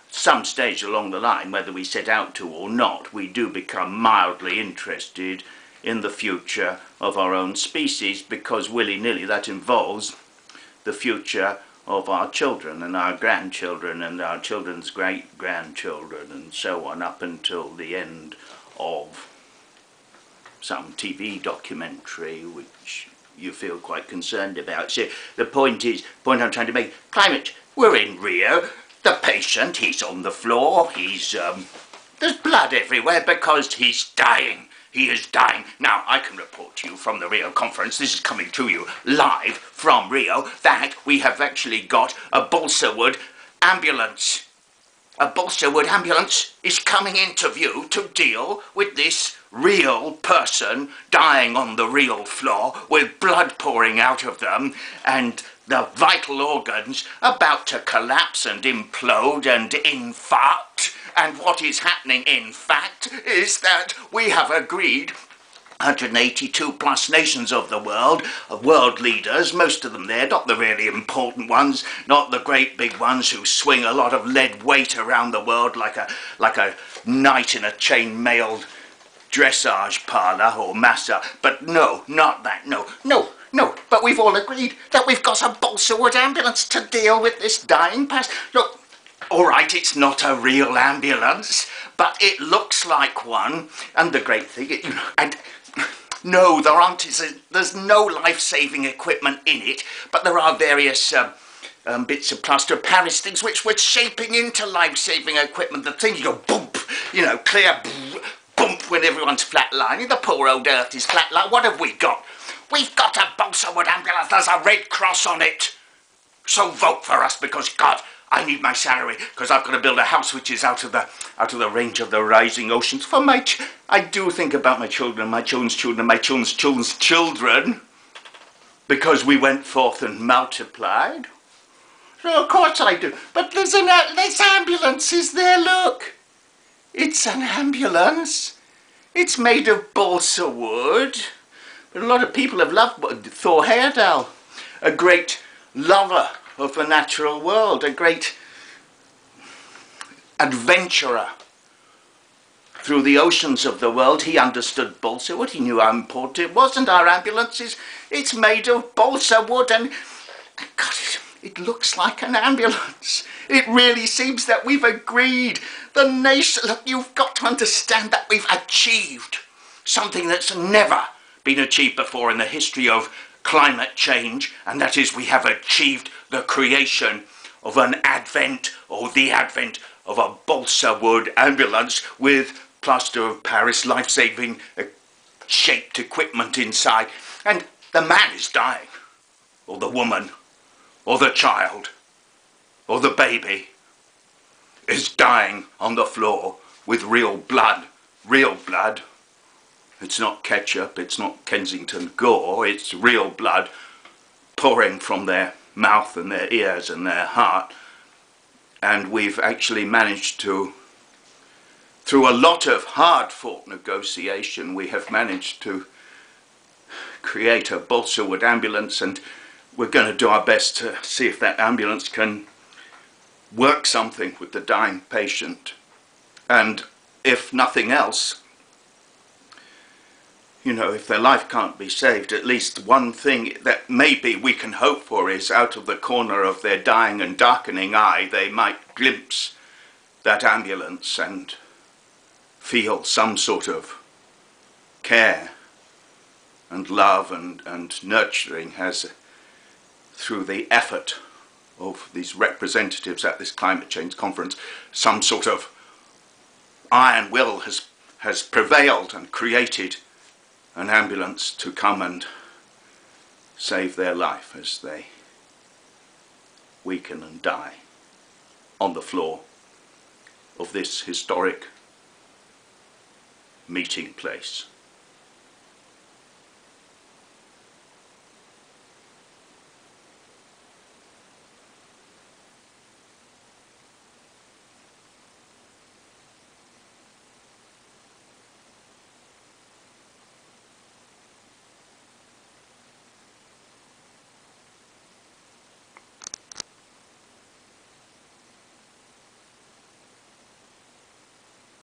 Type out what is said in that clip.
some stage along the line, whether we set out to or not, we do become mildly interested in the future of our own species, because willy-nilly that involves the future of our children and our grandchildren and our children's great-grandchildren and so on, up until the end of some TV documentary which you feel quite concerned about. So the point I'm trying to make, climate, we're in Rio, the patient, he's on the floor, there's blood everywhere because he's dying. He is dying. Now, I can report to you from the Rio conference, this is coming to you live from Rio, that we have actually got a balsa wood ambulance. A balsa wood ambulance is coming into view to deal with this real person dying on the real floor with blood pouring out of them and the vital organs about to collapse and implode and infarct. And what is happening, in fact, is that we have agreed 182 plus nations of the world leaders, most of them there, not the really important ones, not the great big ones who swing a lot of lead weight around the world like a knight in a chain-mailed dressage parlour or massa, but no, not that, no, but we've all agreed that we've got a balsa wood ambulance to deal with this dying past. Look, all right, it's not a real ambulance, but it looks like one, and the great thing, and no, there's no life-saving equipment in it, but there are various bits of plaster of Paris things which we're shaping into life-saving equipment. The thing you go boom, clear boom when everyone's flatlining. The poor old earth is flatlining. What have we got? We've got a balsa wood ambulance. There's a red cross on it. So vote for us, because God, I need my salary, because I've got to build a house which is out of the range of the rising oceans. For I do think about my children, my children's children, my children's children's children, because we went forth and multiplied. So of course I do. But this ambulance is there, look. It's an ambulance. It's made of balsa wood. But a lot of people have loved Thor Heyerdahl, a great lover of the natural world, a great adventurer through the oceans of the world. He understood balsa wood, he knew how important it was, and our ambulances, it's made of balsa wood, and God, it looks like an ambulance. It really seems that we've agreed. The nation, look, you've got to understand that we've achieved something that's never been achieved before in the history of climate change, and that is we have achieved the creation of an advent, or the advent of a balsa wood ambulance with plaster of Paris life-saving shaped equipment inside, and the man is dying, or the woman, or the child, or the baby is dying on the floor with real blood. Real blood. It's not ketchup, it's not Kensington gore, it's real blood pouring from their mouth and their ears and their heart. And we've actually managed to, through a lot of hard-fought negotiation, we have managed to create a balsa wood ambulance, and we're going to do our best to see if that ambulance can work something with the dying patient. And if nothing else, if their life can't be saved, at least one thing that maybe we can hope for is out of the corner of their dying and darkening eye, they might glimpse that ambulance and feel some sort of care and love and nurturing as through the effort of these representatives at this climate change conference, some sort of iron will has prevailed and created an ambulance to come and save their life as they weaken and die on the floor of this historic meeting place.